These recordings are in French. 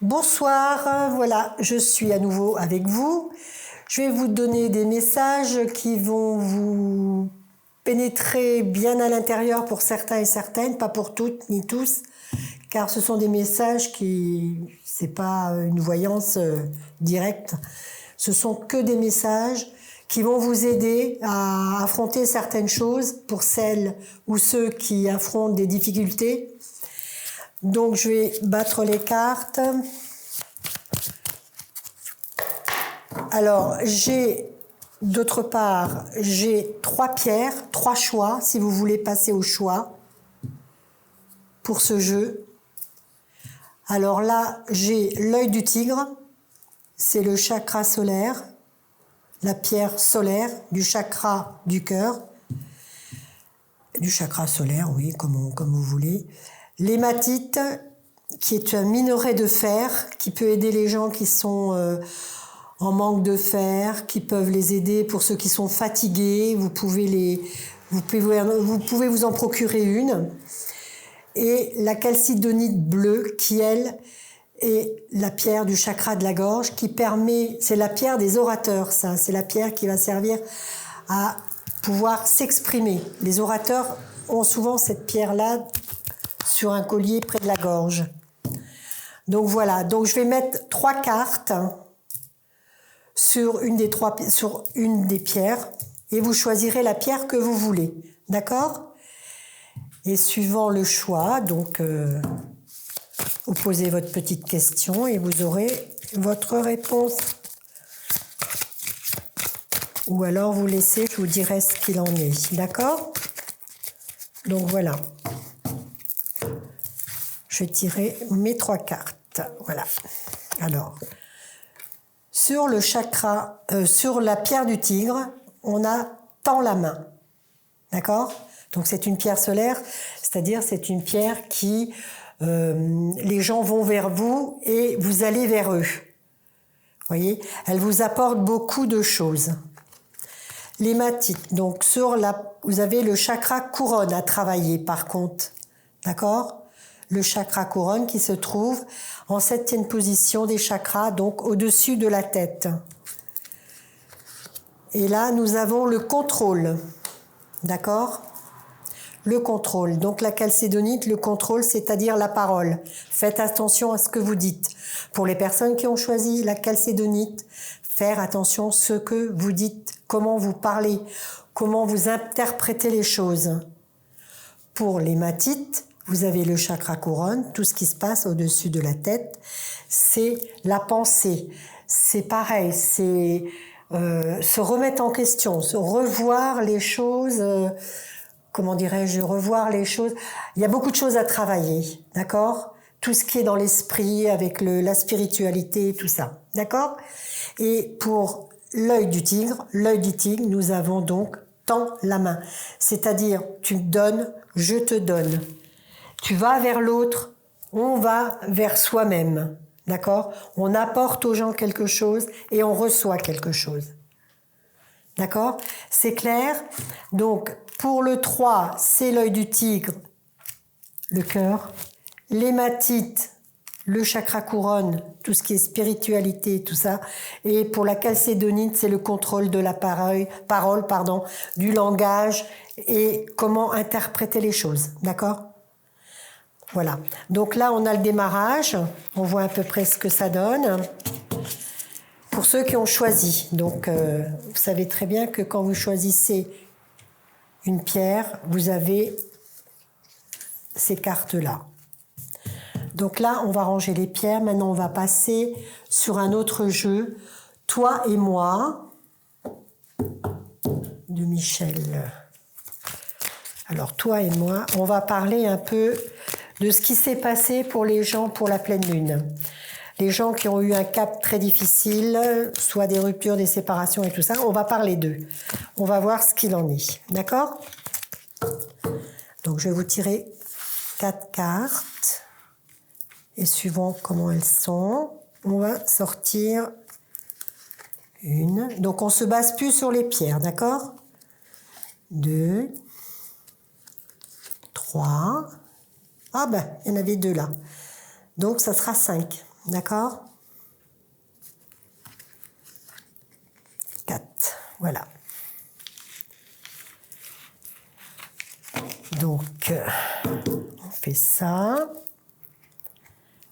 Bonsoir, voilà, je suis à nouveau avec vous. Je vais vous donner des messages qui vont vous pénétrer bien à l'intérieur pour certains et certaines, pas pour toutes ni tous, car ce sont des messages c'est pas une voyance directe, ce sont que des messages qui vont vous aider à affronter certaines choses pour celles ou ceux qui affrontent des difficultés. Donc je vais battre les cartes. Alors d'autre part, j'ai 3 pierres, 3 choix, si vous voulez passer au choix pour ce jeu. Alors là, j'ai l'œil du tigre, c'est le chakra solaire, la pierre solaire du chakra du cœur, du chakra solaire, oui, comme vous voulez. L'hématite, qui est un minerai de fer, qui peut aider les gens qui sont en manque de fer, qui peuvent les aider pour ceux qui sont fatigués. Vous pouvez vous en procurer une. Et la calcédonite bleue, qui elle est la pierre du chakra de la gorge, qui permet, c'est la pierre des orateurs, ça, c'est la pierre qui va servir à pouvoir s'exprimer. Les orateurs ont souvent cette pierre-là sur un collier près de la gorge. Donc voilà, donc je vais mettre 3 cartes sur une des pierres et vous choisirez la pierre que vous voulez, d'accord? Et suivant le choix, donc vous posez votre petite question et vous aurez votre réponse. Ou alors vous laissez, je vous dirai ce qu'il en est, d'accord? Donc voilà. Je vais tirer mes 3 cartes, voilà. Alors, sur le chakra, sur la pierre du tigre, on a tend la main, d'accord? Donc c'est une pierre solaire, c'est-à-dire c'est une pierre qui, les gens vont vers vous et vous allez vers eux. Vous voyez, elle vous apporte beaucoup de choses. L'hématite, donc vous avez le chakra couronne à travailler par contre, d'accord? Le chakra couronne qui se trouve en 7e position des chakras, donc au-dessus de la tête. Et là, nous avons le contrôle, d'accord? Le contrôle. Donc la calcédonite, le contrôle, c'est-à-dire la parole. Faites attention à ce que vous dites. Pour les personnes qui ont choisi la calcédonite, faire attention à ce que vous dites, comment vous parlez, comment vous interprétez les choses. Pour l'hématite, vous avez le chakra couronne, tout ce qui se passe au-dessus de la tête, c'est la pensée. C'est pareil, c'est se remettre en question, se revoir les choses, comment dirais-je, revoir les choses. Il y a beaucoup de choses à travailler, d'accord? Tout ce qui est dans l'esprit, avec la spiritualité, tout ça, d'accord? Et pour l'œil du tigre, nous avons donc tends la main. C'est-à-dire, tu me donnes, je te donne. Tu vas vers l'autre, on va vers soi-même. D'accord? On apporte aux gens quelque chose et on reçoit quelque chose. D'accord? C'est clair? Donc, pour le 3, c'est l'œil du tigre, le cœur. L'hématite, le chakra couronne, tout ce qui est spiritualité, tout ça. Et pour la calcédonite, c'est le contrôle de la parole, du langage et comment interpréter les choses. D'accord? Voilà. Donc là, on a le démarrage. On voit à peu près ce que ça donne. Pour ceux qui ont choisi. Donc, vous savez très bien que quand vous choisissez une pierre, vous avez ces cartes-là. Donc là, on va ranger les pierres. Maintenant, on va passer sur un autre jeu. Toi et moi, de Michel. Alors, toi et moi, on va parler un peu de ce qui s'est passé pour les gens pour la pleine lune. Les gens qui ont eu un cap très difficile, soit des ruptures, des séparations et tout ça, on va parler d'eux. On va voir ce qu'il en est. D'accord? Donc, je vais vous tirer 4 cartes. Et suivant comment elles sont, on va sortir une. Donc, on ne se base plus sur les pierres, d'accord? 2, 3. Ah ben, il y en avait 2 là. Donc, ça sera 5. D'accord? 4. Voilà. Donc, on fait ça.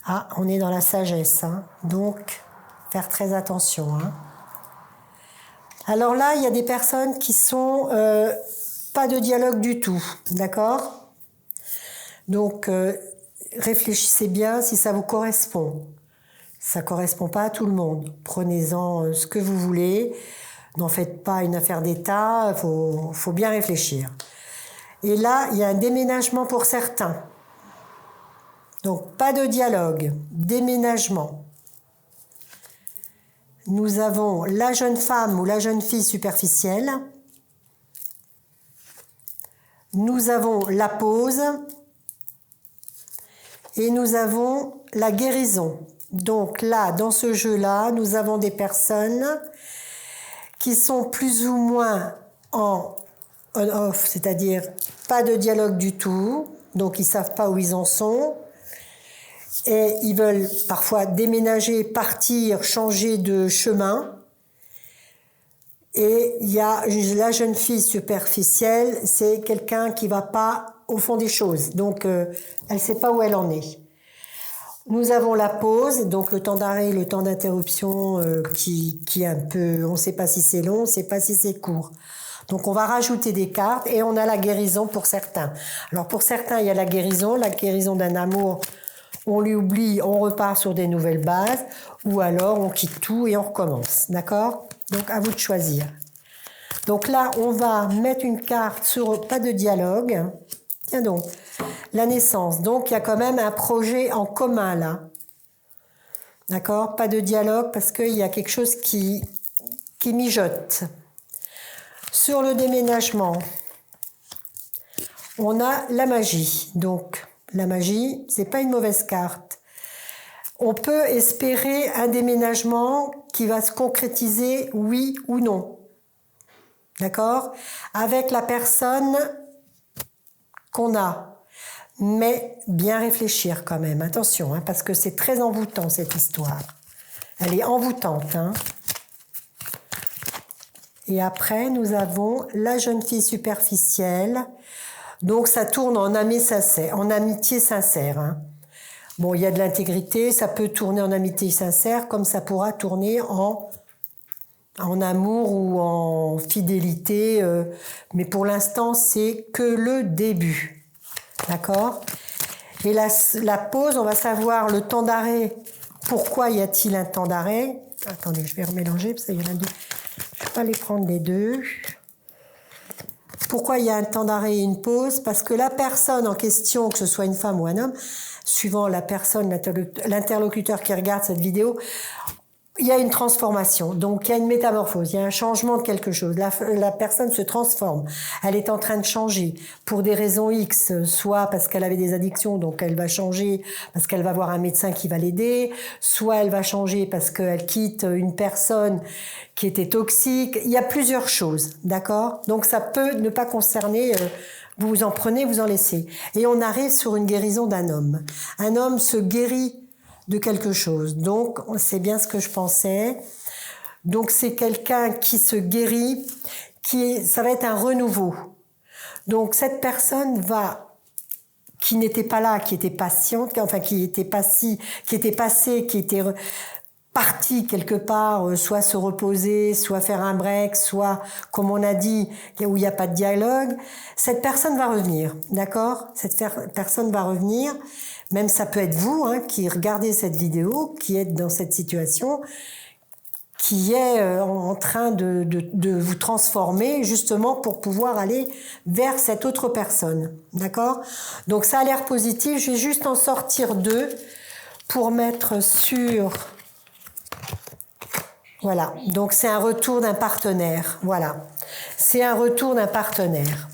Ah, on est dans la sagesse, hein. Donc, faire très attention, hein. Alors là, il y a des personnes qui sont pas de dialogue du tout, d'accord? Donc, réfléchissez bien si ça vous correspond. Ça ne correspond pas à tout le monde. Prenez-en ce que vous voulez. N'en faites pas une affaire d'État. Faut bien réfléchir. Et là, il y a un déménagement pour certains. Donc, pas de dialogue. Déménagement. Nous avons la jeune femme ou la jeune fille superficielle. Nous avons la pause. Et nous avons la guérison. Donc là, dans ce jeu-là, nous avons des personnes qui sont plus ou moins en on-off, c'est-à-dire pas de dialogue du tout. Donc ils ne savent pas où ils en sont. Et ils veulent parfois déménager, partir, changer de chemin. Et il y a la jeune fille superficielle, c'est quelqu'un qui ne va pas au fond des choses. Donc, elle ne sait pas où elle en est. Nous avons la pause, donc le temps d'arrêt, le temps d'interruption qui est un peu... On ne sait pas si c'est long, on ne sait pas si c'est court. Donc, on va rajouter des cartes et on a la guérison pour certains. Alors, pour certains, il y a la guérison d'un amour. On lui oublie, on repart sur des nouvelles bases. Ou alors, on quitte tout et on recommence. D'accord ? Donc, à vous de choisir. Donc là, on va mettre une carte sur pas de dialogue. Tiens donc, la naissance. Donc, il y a quand même un projet en commun là. D'accord? Pas de dialogue parce qu'il y a quelque chose qui mijote. Sur le déménagement, on a la magie. Donc, la magie, c'est pas une mauvaise carte. On peut espérer un déménagement qui va se concrétiser, oui ou non. D'accord? Avec la personne qu'on a. Mais bien réfléchir quand même. Attention, hein, parce que c'est très envoûtant cette histoire. Elle est envoûtante. Hein. Et après, nous avons la jeune fille superficielle. Donc, ça tourne en amitié sincère. Hein. Bon, il y a de l'intégrité, ça peut tourner en amitié sincère, comme ça pourra tourner en amour ou en fidélité. Mais pour l'instant, c'est que le début. D'accord? Et la pause, on va savoir le temps d'arrêt. Pourquoi y a-t-il un temps d'arrêt? Attendez, je vais remélanger, parce qu'il y en a deux. Je ne vais pas les prendre les deux. Pourquoi il y a un temps d'arrêt et une pause? Parce que la personne en question, que ce soit une femme ou un homme, suivant la personne, l'interlocuteur qui regarde cette vidéo, il y a une transformation. Donc, il y a une métamorphose, il y a un changement de quelque chose. La personne se transforme. Elle est en train de changer pour des raisons X, soit parce qu'elle avait des addictions, donc elle va changer parce qu'elle va voir un médecin qui va l'aider, soit elle va changer parce qu'elle quitte une personne qui était toxique. Il y a plusieurs choses, d'accord? Donc, ça peut ne pas concerner... vous en prenez, vous en laissez. Et on arrive sur une guérison d'un homme. Un homme se guérit de quelque chose. Donc, c'est bien ce que je pensais. Donc, c'est quelqu'un qui se guérit, ça va être un renouveau. Donc, cette personne qui n'était pas là, qui était patiente, enfin, qui était passée, qui était partie quelque part, soit se reposer, soit faire un break, soit, comme on a dit, où il n'y a pas de dialogue, cette personne va revenir, d'accord? Cette personne va revenir, même ça peut être vous qui regardez cette vidéo, qui êtes dans cette situation, qui est en train de vous transformer justement pour pouvoir aller vers cette autre personne, d'accord? Donc ça a l'air positif, je vais juste en sortir deux pour mettre sur... Voilà, donc c'est un retour d'un partenaire, voilà. C'est un retour d'un partenaire.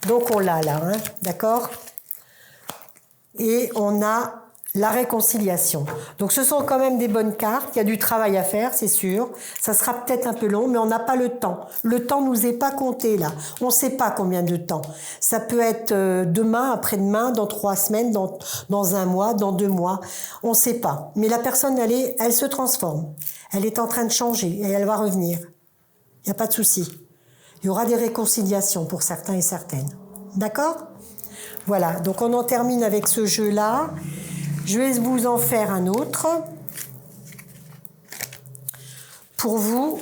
Donc on l'a là, d'accord? Et on a la réconciliation. Donc ce sont quand même des bonnes cartes, il y a du travail à faire, c'est sûr. Ça sera peut-être un peu long, mais on n'a pas le temps. Le temps nous est pas compté là. On ne sait pas combien de temps. Ça peut être demain, après-demain, dans 3 semaines, dans 1 mois, dans 2 mois. On ne sait pas. Mais la personne, elle se transforme. Elle est en train de changer et elle va revenir. Il n'y a pas de souci. Il y aura des réconciliations pour certains et certaines. D'accord ? Voilà, donc on en termine avec ce jeu-là. Je vais vous en faire un autre pour vous,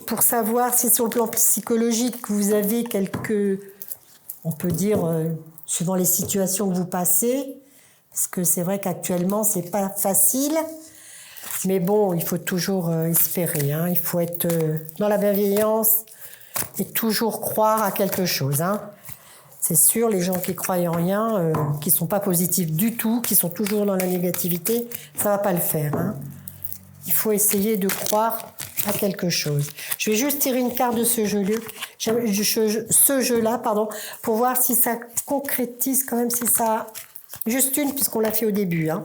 pour savoir si sur le plan psychologique vous avez quelques, on peut dire, suivant les situations que vous passez, parce que c'est vrai qu'actuellement c'est pas facile, mais bon, il faut toujours espérer, hein, il faut être dans la bienveillance et toujours croire à quelque chose, hein. C'est sûr, les gens qui croient en rien, qui sont pas positifs du tout, qui sont toujours dans la négativité, ça va pas le faire, hein. Il faut essayer de croire à quelque chose. Je vais juste tirer une carte de ce jeu-là, pardon, pour voir si ça concrétise quand même, si ça... Juste une, puisqu'on l'a fait au début, hein.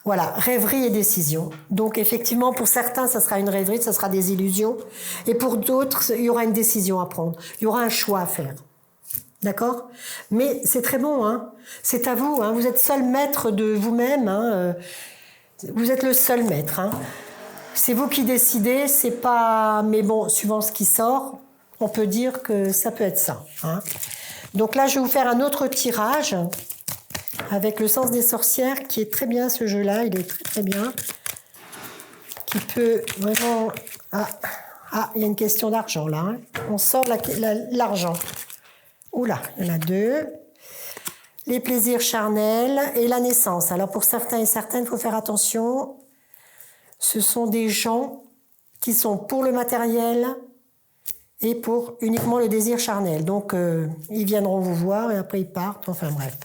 Voilà, rêverie et décision. Donc effectivement, pour certains, ça sera une rêverie, ça sera des illusions. Et pour d'autres, il y aura une décision à prendre. Il y aura un choix à faire. D'accord ? Mais c'est très bon, hein. C'est à vous, hein. Vous êtes seul maître de vous-même, hein. Vous êtes le seul maître, hein. C'est vous qui décidez, c'est pas... Mais bon, suivant ce qui sort, on peut dire que ça peut être ça, hein. Donc là, je vais vous faire un autre tirage avec le sens des sorcières, qui est très bien, ce jeu-là, il est très très bien. Qui peut vraiment... Ah, il y a une question d'argent, là, hein. On sort l'argent. Oula, il y en a 2. Les plaisirs charnels et la naissance. Alors pour certains et certaines, il faut faire attention. Ce sont des gens qui sont pour le matériel et pour uniquement le désir charnel. Donc ils viendront vous voir et après ils partent. Enfin bref.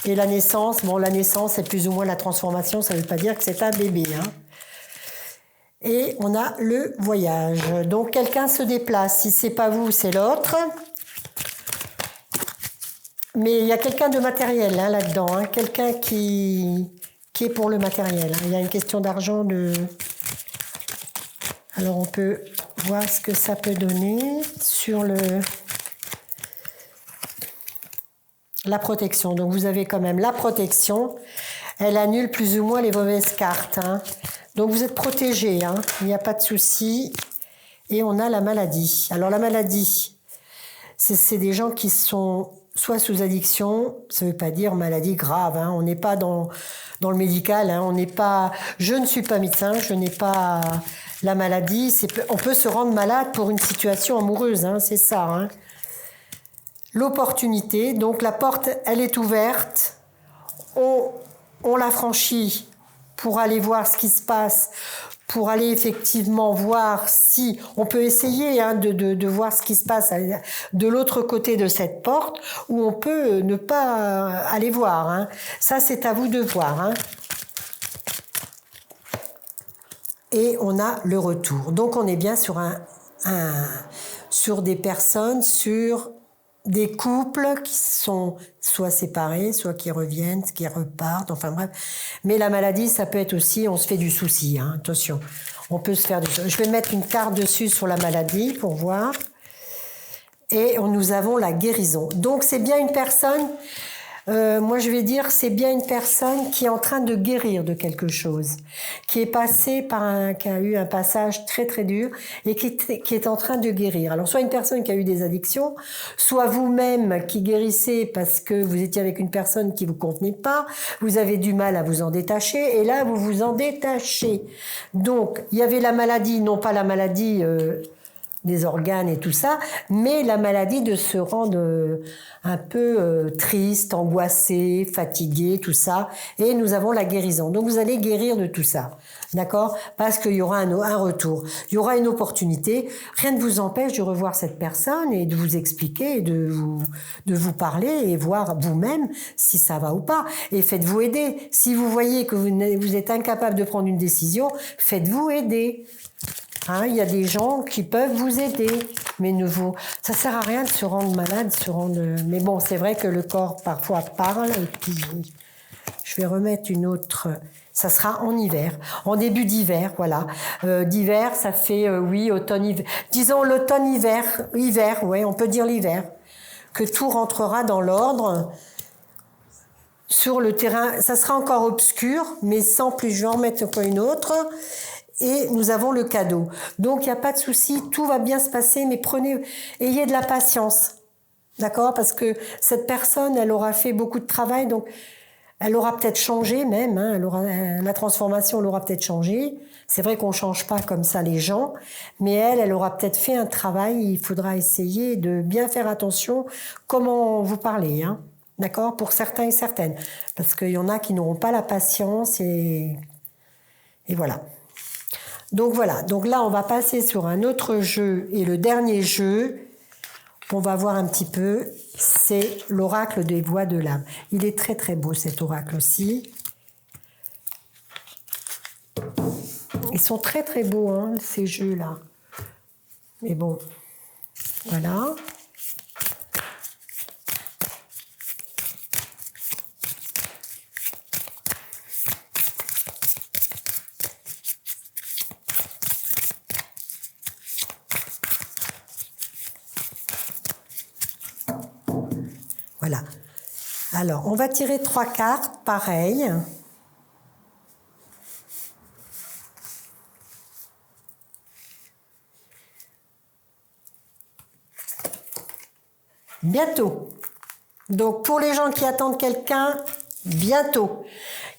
Et la naissance, bon, la naissance c'est plus ou moins la transformation. Ça ne veut pas dire que c'est un bébé, hein. Et on a le voyage. Donc quelqu'un se déplace. Si c'est pas vous, c'est l'autre. Mais il y a quelqu'un de matériel, hein, là-dedans, hein, quelqu'un qui est pour le matériel, hein. Il y a une question d'argent. Alors on peut voir ce que ça peut donner sur la protection. Donc vous avez quand même la protection. Elle annule plus ou moins les mauvaises cartes, hein. Donc vous êtes protégé, hein, il n'y a pas de souci. Et on a la maladie. Alors la maladie, c'est des gens qui sont... soit sous addiction, ça ne veut pas dire maladie grave, hein. On n'est pas dans le médical, hein. On n'est pas, je ne suis pas médecin, je n'ai pas la maladie. On peut se rendre malade pour une situation amoureuse, hein, c'est ça, hein. L'opportunité, donc la porte, elle est ouverte, on la franchit pour aller voir ce qui se passe, pour aller effectivement voir si... On peut essayer, hein, de voir ce qui se passe de l'autre côté de cette porte, ou on peut ne pas aller voir, hein. Ça, c'est à vous de voir, hein. Et on a le retour. Donc, on est bien sur sur des personnes, sur des couples qui sont soit séparés, soit qui reviennent, qui repartent, enfin bref. Mais la maladie, ça peut être aussi, on se fait du souci, hein, attention. On peut se faire du souci. Je vais mettre une carte dessus sur la maladie pour voir. Et nous avons la guérison. Donc c'est bien une personne, moi je vais dire, c'est bien une personne qui est en train de guérir de quelque chose, qui est passée qui a eu un passage très très dur et qui est en train de guérir. Alors soit une personne qui a eu des addictions, soit vous-même qui guérissez parce que vous étiez avec une personne qui vous convenait pas, vous avez du mal à vous en détacher et là vous vous en détachez. Donc il y avait la maladie, non pas la maladie... des organes et tout ça, mais la maladie de se rendre un peu triste, angoissé, fatigué, tout ça, et nous avons la guérison. Donc vous allez guérir de tout ça, d'accord ? Parce qu'il y aura un retour, il y aura une opportunité, rien ne vous empêche de revoir cette personne et de vous expliquer, et de vous parler et voir vous-même si ça va ou pas, et faites-vous aider. Si vous voyez que vous êtes incapable de prendre une décision, faites-vous aider. Hein, il y a des gens qui peuvent vous aider, mais ça sert à rien de se rendre malade, mais bon, c'est vrai que le corps parfois parle, et puis Je vais remettre une autre. Ça sera en hiver, en début d'hiver, voilà. D'hiver, ça fait, oui, automne-hiver. Disons l'automne-hiver, hiver, ouais, on peut dire l'hiver. Que tout rentrera dans l'ordre. Sur le terrain, ça sera encore obscur, mais sans plus, je vais en mettre encore une autre. Et nous avons le cadeau. Donc, il n'y a pas de souci, tout va bien se passer, mais ayez de la patience. D'accord? Parce que cette personne, elle aura fait beaucoup de travail, donc elle aura peut-être changé même, hein, la transformation l'aura peut-être changé. C'est vrai qu'on ne change pas comme ça les gens, mais elle aura peut-être fait un travail. Il faudra essayer de bien faire attention comment vous parlez, hein. D'accord? Pour certains et certaines. Parce qu'il y en a qui n'auront pas la patience et voilà. Donc voilà. Donc là, on va passer sur un autre jeu. Et le dernier jeu, on va voir un petit peu, c'est l'oracle des voix de l'âme. Il est très très beau cet oracle aussi. Ils sont très très beaux, hein, ces jeux-là. Mais bon, voilà. Voilà. Alors, on va tirer 3 cartes, pareil. Bientôt. Donc, pour les gens qui attendent quelqu'un, bientôt.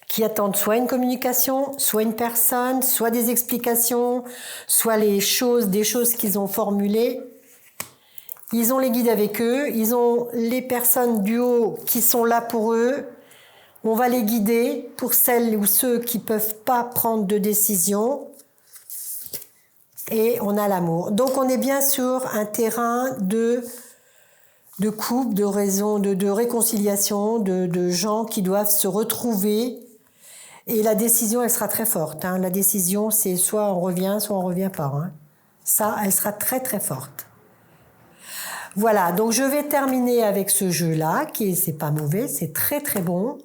Qui attendent soit une communication, soit une personne, soit des explications, soit des choses qu'ils ont formulées. Ils ont les guides avec eux, ils ont les personnes du haut qui sont là pour eux. On va les guider pour celles ou ceux qui ne peuvent pas prendre de décision. Et on a l'amour. Donc on est bien sur un terrain de couple, de raison, de réconciliation, de gens qui doivent se retrouver. Et la décision, elle sera très forte, hein. La décision, c'est soit on revient pas, hein. Ça, elle sera très très forte. Voilà, donc je vais terminer avec ce jeu-là, c'est pas mauvais, c'est très très bon.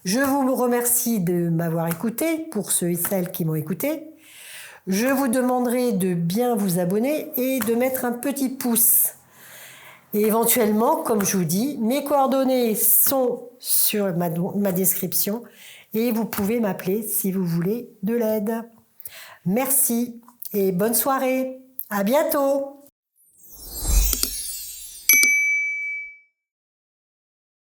Je vous remercie de m'avoir écouté, pour ceux et celles qui m'ont écouté. Je vous demanderai de bien vous abonner et de mettre un petit pouce. Et éventuellement, comme je vous dis, mes coordonnées sont sur ma description et vous pouvez m'appeler si vous voulez de l'aide. Merci et bonne soirée. À bientôt.